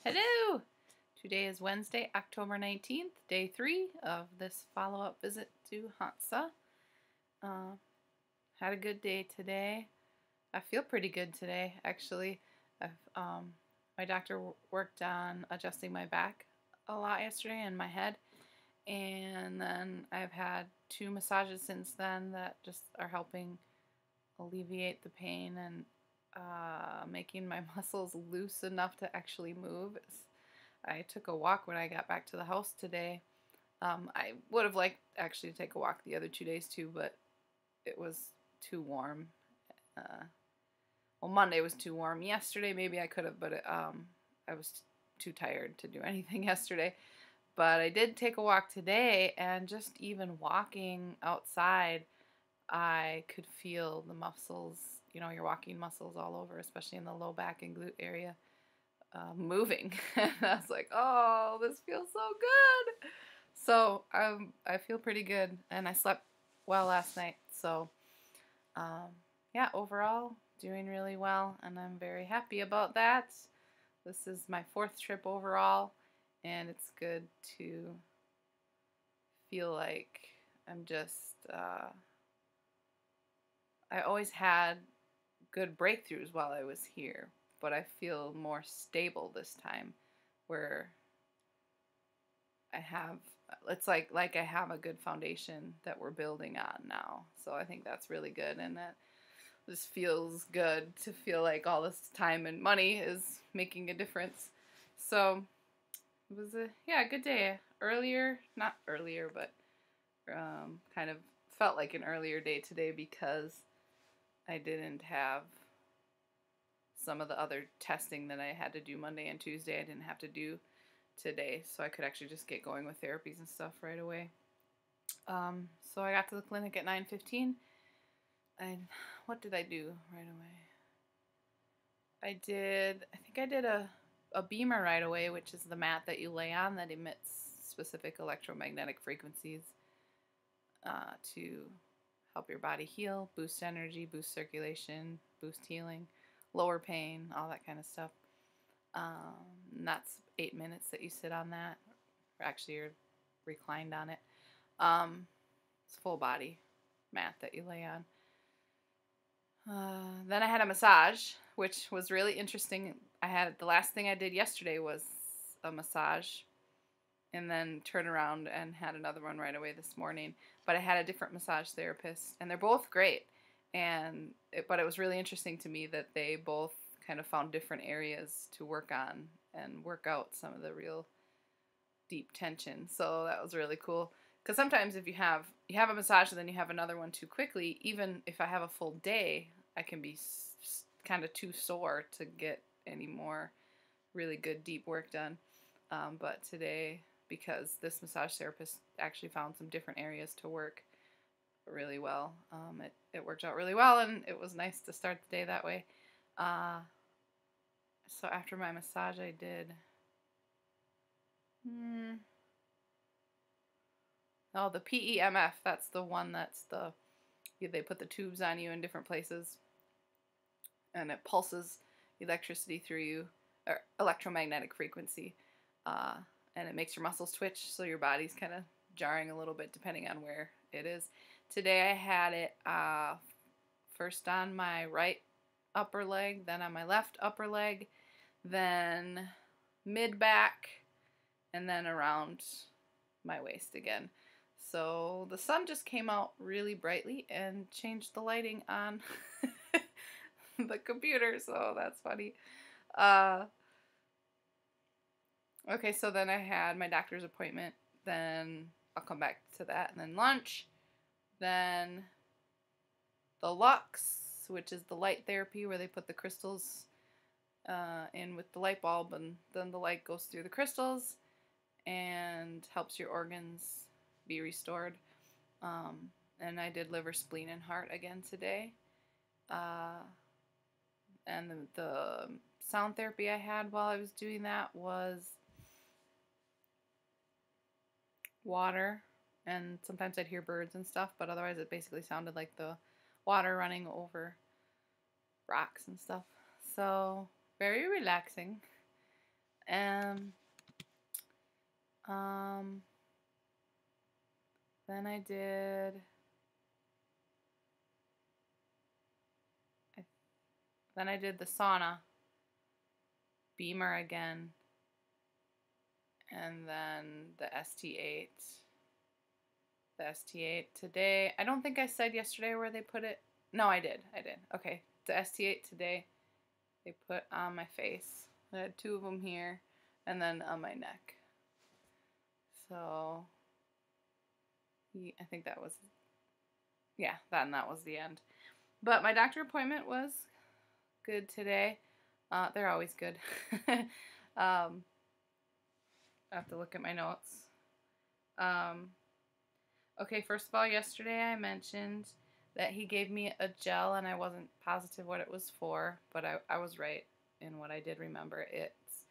Hello! Today is Wednesday, October 19th, day 3 of this follow-up visit to Hansa. Had a good day today. I feel pretty good today, actually. My doctor worked on adjusting my back a lot yesterday and my head, and then I've had 2 massages since then that just are helping alleviate the pain and making my muscles loose enough to actually move. I took a walk when I got back to the house today. I would have liked actually to take a walk the other 2 days too, but it was too warm. Well, Monday was too warm. Yesterday maybe I could have, but I was too tired to do anything yesterday. But I did take a walk today, and just even walking outside, I could feel the muscles, your walking muscles all over, especially in the low back and glute area, moving. And I was like, oh, this feels so good. So I feel pretty good, and I slept well last night. So yeah, overall, doing really well, and I'm very happy about that. This is my 4th trip overall, and it's good to feel like I'm just, I always had good breakthroughs while I was here, but I feel more stable this time, where it's like I have a good foundation that we're building on now. So I think that's really good, and that this feels good to feel like all this time and money is making a difference. So it was a good day. Not earlier, but kind of felt like an earlier day today because I didn't have some of the other testing that I had to do Monday and Tuesday. I didn't have to do today, so I could actually just get going with therapies and stuff right away. So I got to the clinic at 9:15. And what did I do right away? I think I did a beamer right away, which is the mat that you lay on that emits specific electromagnetic frequencies to help your body heal, boost energy, boost circulation, boost healing, lower pain, all that kind of stuff. That's 8 minutes that you sit on that, or actually you're reclined on it. It's a full body mat that you lay on. Then I had a massage, which was really interesting. The last thing I did yesterday was a massage, and then turn around and had another one right away this morning. But I had a different massage therapist, and they're both great. But it was really interesting to me that they both kind of found different areas to work on and work out some of the real deep tension. So that was really cool. Because sometimes if you have a massage and then you have another one too quickly, even if I have a full day, I can be kind of too sore to get any more really good deep work done. But today, because this massage therapist actually found some different areas to work really well, it worked out really well, and it was nice to start the day that way. So after my massage, I did... Oh, the PEMF, that's the one they put the tubes on you in different places, and it pulses electricity through you, or electromagnetic frequency, and it makes your muscles twitch, so your body's kind of jarring a little bit depending on where it is. Today I had it first on my right upper leg, then on my left upper leg, then mid-back, and then around my waist again. So the sun just came out really brightly and changed the lighting on the computer, so that's funny. Okay, so then I had my doctor's appointment, then I'll come back to that, and then lunch, then the Lux, which is the light therapy where they put the crystals in with the light bulb, and then the light goes through the crystals and helps your organs be restored. And I did liver, spleen, and heart again today. And the sound therapy I had while I was doing that was water, and sometimes I'd hear birds and stuff, but otherwise it basically sounded like the water running over rocks and stuff. So very relaxing. And um, then I did the sauna, Beamer again, and then the ST8. The ST8 today. I don't think I said yesterday where they put it. No, I did. Okay, the ST8 today they put on my face. I had 2 of them here and then on my neck. So I think that was, yeah, that was the end. But my doctor appointment was good today. They're always good. I have to look at my notes. Okay, first of all, yesterday I mentioned that he gave me a gel and I wasn't positive what it was for, but I was right in what I did remember. It's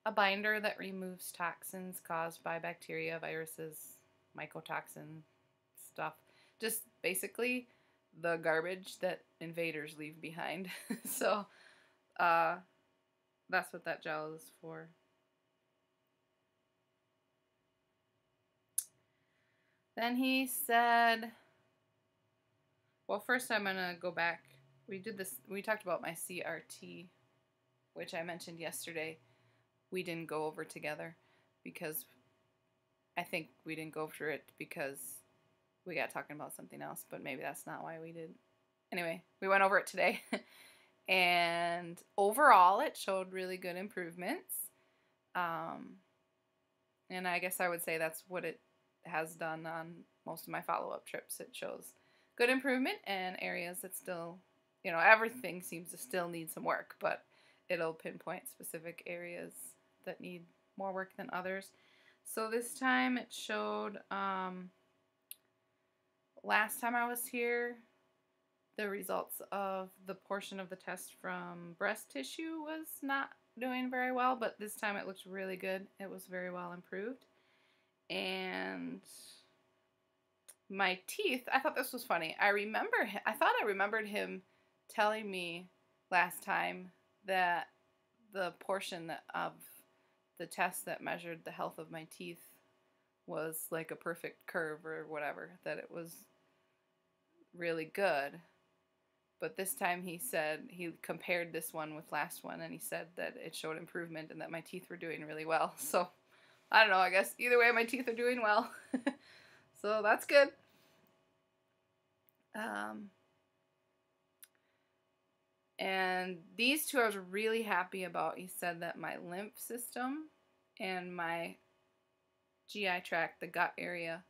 a binder that removes toxins caused by bacteria, viruses, mycotoxin stuff. Just basically the garbage that invaders leave behind. So that's what that gel is for. Then he said, well, first I'm going to go back. We talked about my CRT, which I mentioned yesterday. We didn't go over together because I think we didn't go through it because we got talking about something else, but maybe that's not why we did. Anyway, we went over it today. And overall, it showed really good improvements. And I guess I would say that's what it has done on most of my follow-up trips. It shows good improvement and areas that still, everything seems to still need some work, but it'll pinpoint specific areas that need more work than others. So this time it showed, last time I was here, the results of the portion of the test from breast tissue was not doing very well, but this time it looked really good. It was very well improved. And my teeth, I thought this was funny. I thought I remembered him telling me last time that the portion of the test that measured the health of my teeth was like a perfect curve or whatever, that it was really good. But this time he said, he compared this one with last one, and he said that it showed improvement and that my teeth were doing really well. So, I don't know, I guess either way my teeth are doing well. So that's good. And these 2 I was really happy about. He said that my lymph system and my GI tract, the gut area,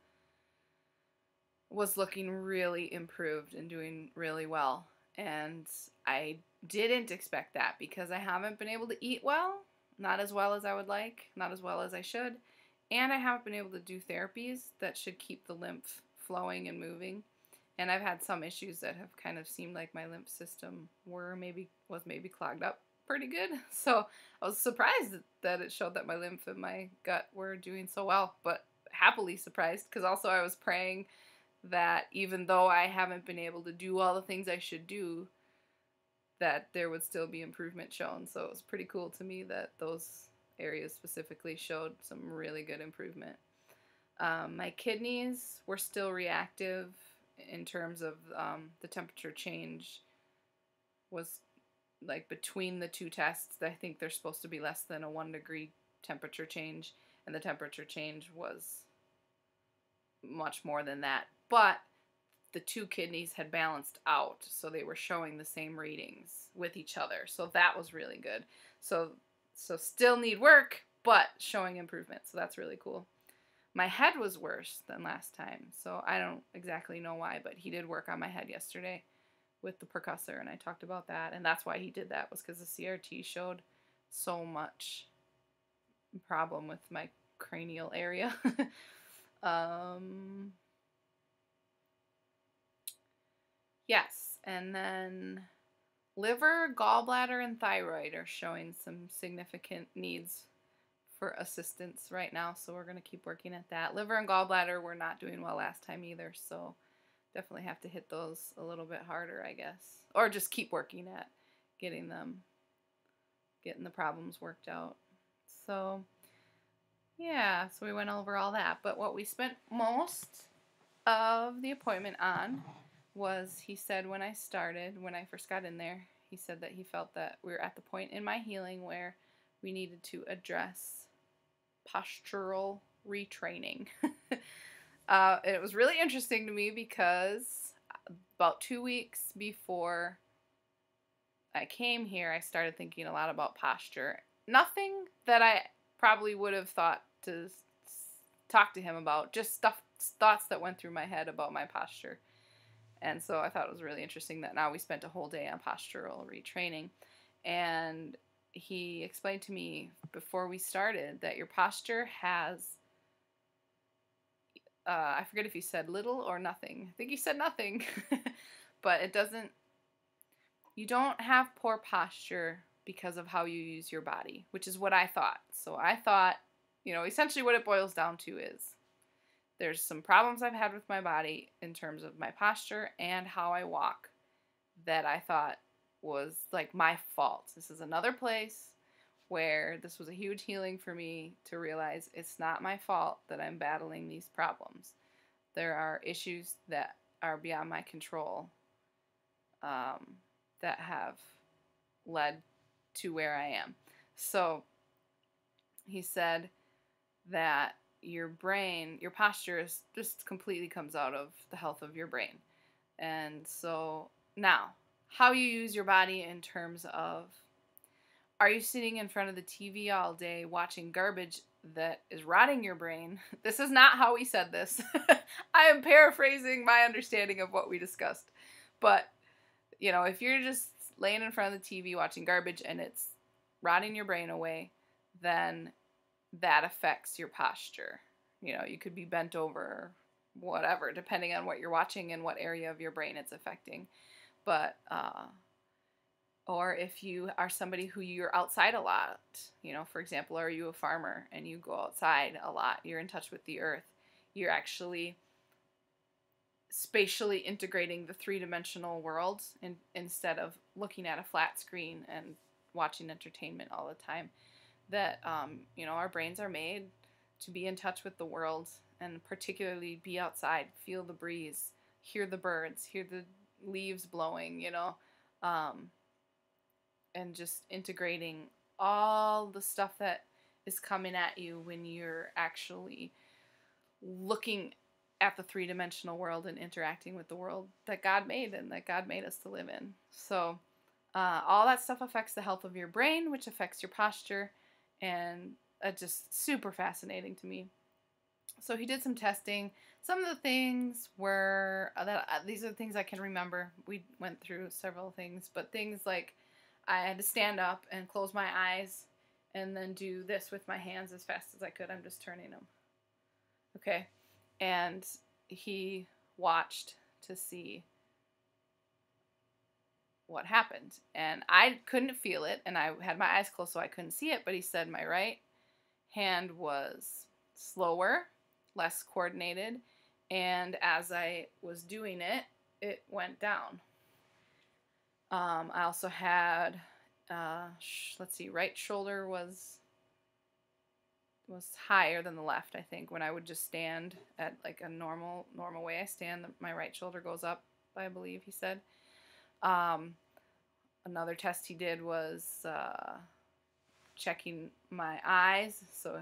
was looking really improved and doing really well. And I didn't expect that because I haven't been able to eat well, not as well as I would like, not as well as I should, and I haven't been able to do therapies that should keep the lymph flowing and moving. And I've had some issues that have kind of seemed like my lymph system was maybe clogged up pretty good. So I was surprised that it showed that my lymph and my gut were doing so well, but happily surprised because also I was praying that even though I haven't been able to do all the things I should do, that there would still be improvement shown. So it was pretty cool to me that those areas specifically showed some really good improvement. My kidneys were still reactive in terms of the temperature change was like between the 2 tests. I think they're supposed to be less than a 1 degree temperature change, and the temperature change was much more than that. But the 2 kidneys had balanced out, so they were showing the same readings with each other. So that was really good. So still need work, but showing improvement. So that's really cool. My head was worse than last time, so I don't exactly know why, but he did work on my head yesterday with the percussor, and I talked about that, and that's why he did that, was because the CRT showed so much problem with my cranial area. Yes, and then liver, gallbladder, and thyroid are showing some significant needs for assistance right now, so we're going to keep working at that. Liver and gallbladder were not doing well last time either, so definitely have to hit those a little bit harder, I guess. Or just keep working at getting the problems worked out. So, yeah, so we went over all that. But what we spent most of the appointment on was, he said when I first got in there, he said that he felt that we were at the point in my healing where we needed to address postural retraining. It was really interesting to me because about 2 weeks before I came here, I started thinking a lot about posture. Nothing that I probably would have thought to talk to him about, just thoughts that went through my head about my posture. And so I thought it was really interesting that now we spent a whole day on postural retraining. And he explained to me before we started that your posture has, I forget if he said little or nothing. I think he said nothing. But it doesn't, you don't have poor posture because of how you use your body, which is what I thought. So I thought, essentially what it boils down to is there's some problems I've had with my body in terms of my posture and how I walk that I thought was like my fault. This is another place where this was a huge healing for me to realize it's not my fault that I'm battling these problems. There are issues that are beyond my control that have led to where I am. So he said that your brain, your posture is just completely comes out of the health of your brain. And so now, how you use your body in terms of, are you sitting in front of the TV all day watching garbage that is rotting your brain? This is not how we said this. I am paraphrasing my understanding of what we discussed. But, if you're just laying in front of the TV watching garbage and it's rotting your brain away, then that affects your posture. You could be bent over, whatever, depending on what you're watching and what area of your brain it's affecting. But, or if you are somebody who you're outside a lot, for example, are you a farmer and you go outside a lot, you're in touch with the earth, you're actually spatially integrating the three-dimensional world instead of looking at a flat screen and watching entertainment all the time. That, our brains are made to be in touch with the world and particularly be outside, feel the breeze, hear the birds, hear the leaves blowing, and just integrating all the stuff that is coming at you when you're actually looking at the three-dimensional world and interacting with the world that God made and that God made us to live in. So all that stuff affects the health of your brain, which affects your posture, and just super fascinating to me. So he did some testing. Some of the things were, these are the things I can remember. We went through several things, but things like I had to stand up and close my eyes and then do this with my hands as fast as I could. I'm just turning them. Okay. And he watched to see what happened. And I couldn't feel it, and I had my eyes closed so I couldn't see it, but he said my right hand was slower, less coordinated, and as I was doing it, it went down. I also had, right shoulder was higher than the left, I think. When I would just stand at like a normal way I stand, my right shoulder goes up, I believe he said. Another test he did was checking my eyes. So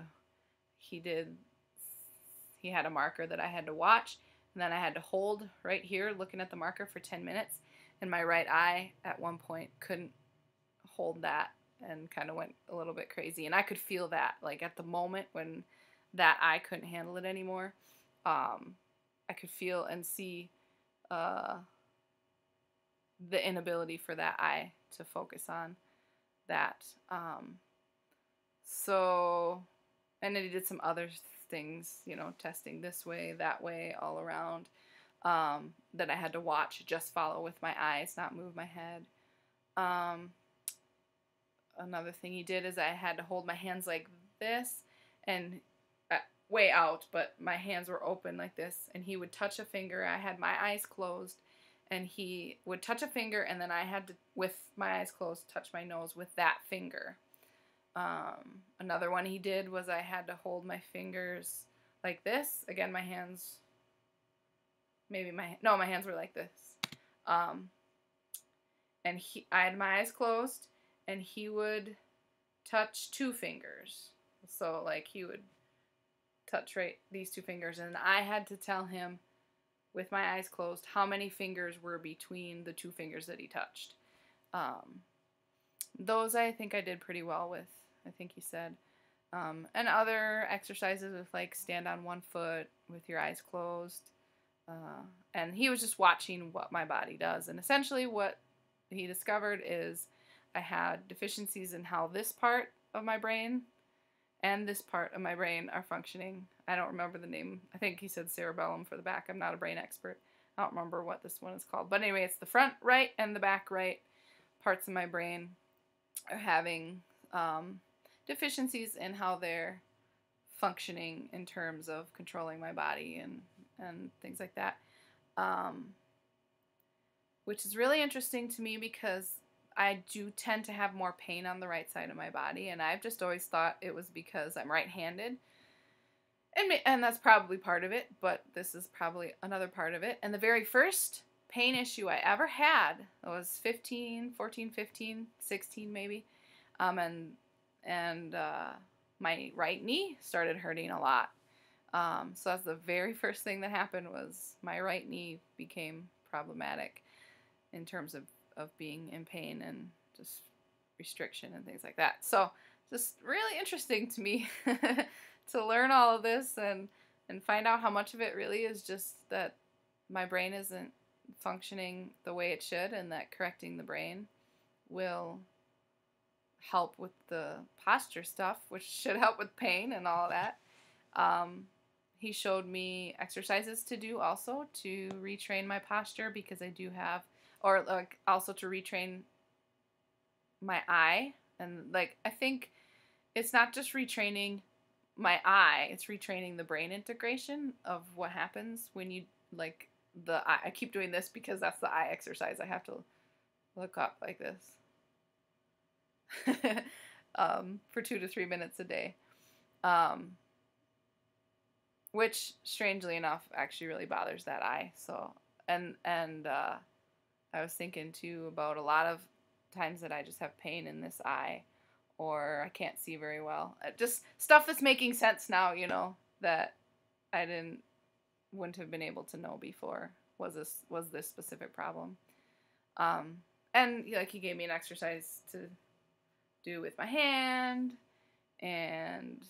he had a marker that I had to watch, and then I had to hold right here looking at the marker for 10 minutes, and my right eye at one point couldn't hold that and kind of went a little bit crazy. And I could feel that, like at the moment when that eye couldn't handle it anymore, I could feel and see the inability for that eye to focus on that. And then he did some other things, testing this way, that way, all around, that I had to watch, just follow with my eyes, not move my head. Another thing he did is I had to hold my hands like this and way out, but my hands were open like this, and he would touch a finger. I had my eyes closed, and he would touch a finger, and then I had to, with my eyes closed, touch my nose with that finger. Another one he did was I had to hold my fingers like this. Again, my hands, my hands were like this. And I had my eyes closed, and he would touch 2 fingers. So like he would touch these 2 fingers, and I had to tell him with my eyes closed how many fingers were between the 2 fingers that he touched. Those I think I did pretty well with, I think he said. And other exercises with like stand on 1 foot with your eyes closed. And he was just watching what my body does. And essentially what he discovered is I had deficiencies in how this part of my brain and this part of my brain are functioning. I don't remember the name. I think he said cerebellum for the back. I'm not a brain expert. I don't remember what this one is called. But anyway, it's the front right and the back right parts of my brain are having deficiencies in how they're functioning in terms of controlling my body and things like that. Which is really interesting to me because I do tend to have more pain on the right side of my body, and I've just always thought it was because I'm right-handed. And that's probably part of it, but this is probably another part of it. And the very first pain issue I ever had was 14, 15, 16 maybe. And my right knee started hurting a lot. So that's the very first thing that happened was my right knee became problematic in terms of being in pain and just restriction and things like that. So just really interesting to me to learn all of this and find out how much of it really is just that my brain isn't functioning the way it should, and that correcting the brain will help with the posture stuff, which should help with pain and all of that. He showed me exercises to do also to retrain my posture because I do have, or like also to retrain my eye. And like, I think it's not just retraining my eye, it's retraining the brain integration of what happens when you, like, the eye. I keep doing this because that's the eye exercise. I have to look up like this for 2 to 3 minutes a day. Which, strangely enough, actually really bothers that eye. So, and I was thinking too about a lot of times that I just have pain in this eye, or I can't see very well. Just stuff that's making sense now, you know, that I wouldn't have been able to know before was this specific problem. And like he gave me an exercise to do with my hand, and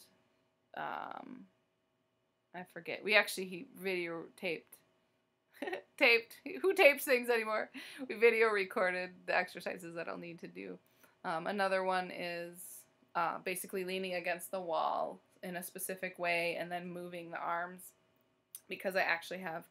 I forget. He videotaped. Who tapes things anymore? We video recorded the exercises that I'll need to do. Another one is basically leaning against the wall in a specific way and then moving the arms, because I actually have,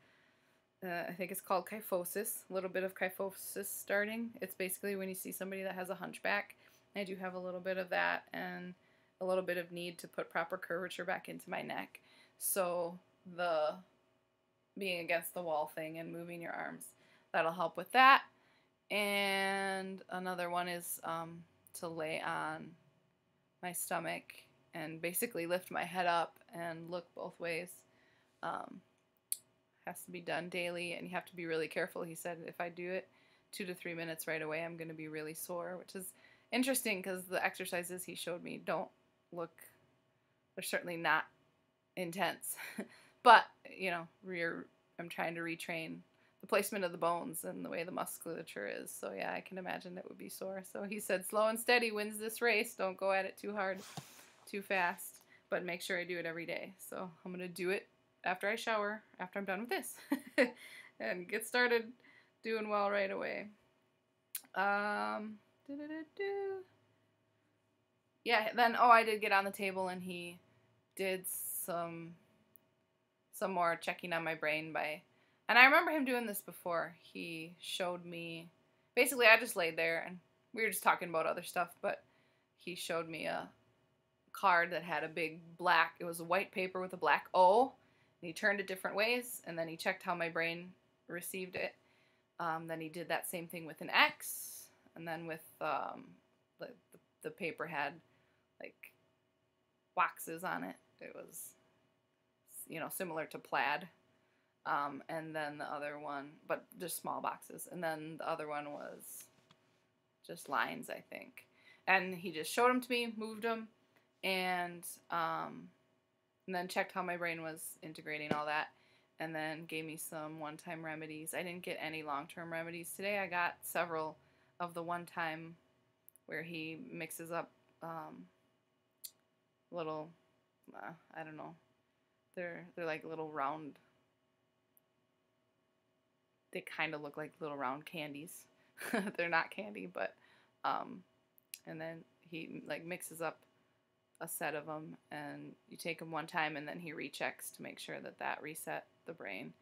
I think it's called kyphosis, a little bit of kyphosis starting. It's basically when you see somebody that has a hunchback. I do have a little bit of that and a little bit of need to put proper curvature back into my neck. So the being against the wall thing and moving your arms, that'll help with that. And another one is to lay on my stomach and basically lift my head up and look both ways. Has to be done daily, and you have to be really careful. He said if I do it 2 to 3 minutes right away, I'm going to be really sore, which is interesting because the exercises he showed me they're certainly not intense. But, you know, I'm trying to retrain the placement of the bones and the way the musculature is. So, yeah, I can imagine it would be sore. So he said slow and steady wins this race. Don't go at it too hard, too fast, but make sure I do it every day. So I'm going to do it after I shower, after I'm done with this, and get started doing well right away. Yeah, then, I did get on the table, and he did some more checking on my brain and I remember him doing this before. He showed me, basically I just laid there, and we were just talking about other stuff, but he showed me a card that had a big black, it was a white paper with a black O, and he turned it different ways, and then he checked how my brain received it. Then he did that same thing with an X, and then with the paper had like boxes on it. It was, similar to plaid. And then the other one, but just small boxes. And then the other one was just lines, I think. And he just showed them to me, moved them, and then checked how my brain was integrating all that, and then gave me some one-time remedies. I didn't get any long-term remedies today. I got several of the one-time where he mixes up little, I don't know, they're like little round, they kind of look like little round candies. They're not candy, but and then he like mixes up a set of them, and you take them one time, and then he rechecks to make sure that reset the brain.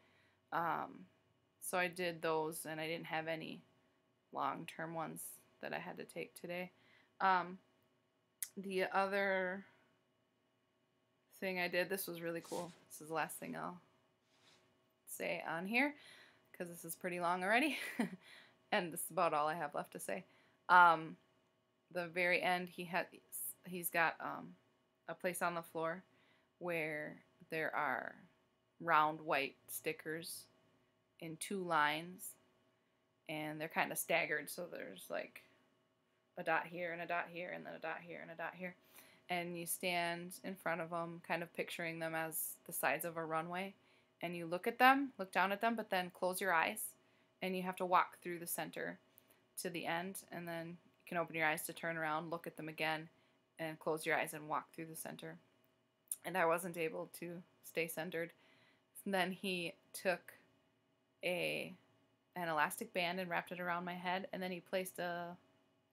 So I did those, and I didn't have any long-term ones that I had to take today. The other thing I did, this was really cool. This is the last thing I'll say on here, because this is pretty long already. And this is about all I have left to say. The very end, he's got a place on the floor where there are round white stickers in 2 lines, and they're kind of staggered, so there's like a dot here and a dot here and then a dot here and a dot here, and you stand in front of them kind of picturing them as the sides of a runway, and you look down at them, but then close your eyes, and you have to walk through the center to the end, and then you can open your eyes to turn around, look at them again, and close your eyes and walk through the center. And I wasn't able to stay centered. And then he took an elastic band and wrapped it around my head, and then he placed a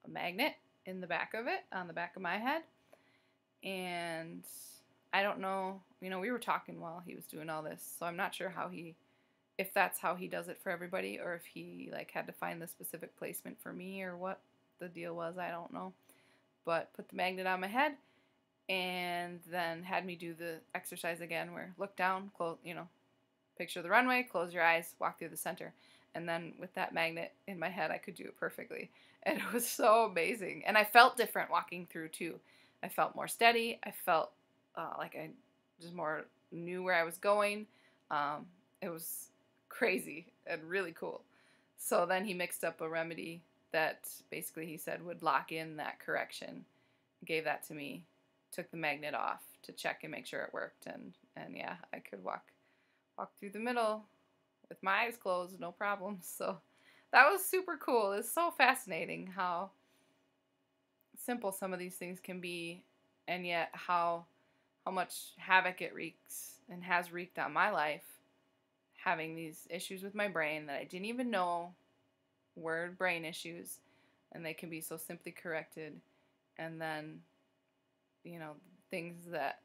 magnet in the back of it, on the back of my head. And I don't know, we were talking while he was doing all this, so I'm not sure if that's how he does it for everybody, or if he like had to find the specific placement for me, or what the deal was. I don't know. But put the magnet on my head, and then had me do the exercise again, where look down, close, picture the runway, close your eyes, walk through the center. And then with that magnet in my head, I could do it perfectly. And it was so amazing. And I felt different walking through too. I felt more steady. I felt like I just more knew where I was going. It was crazy and really cool. So then he mixed up a remedy that basically he said would lock in that correction. Gave that to me. Took the magnet off to check and make sure it worked. And yeah, I could walk through the middle with my eyes closed, no problem. So that was super cool. It's so fascinating how simple some of these things can be, and yet how much havoc it wreaks and has wreaked on my life, having these issues with my brain that I didn't even know were brain issues, and they can be so simply corrected. And then, things that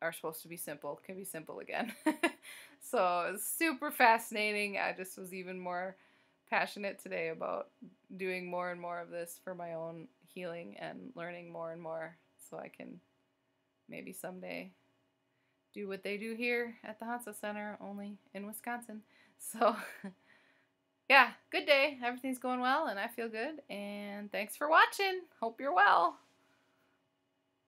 are supposed to be simple can be simple again. So it's super fascinating. I just was even more passionate today about doing more and more of this for my own healing, and learning more and more, so I can maybe someday do what they do here at the Hansa Center, only in Wisconsin. So yeah, good day. Everything's going well, and I feel good. And thanks for watching. Hope you're well.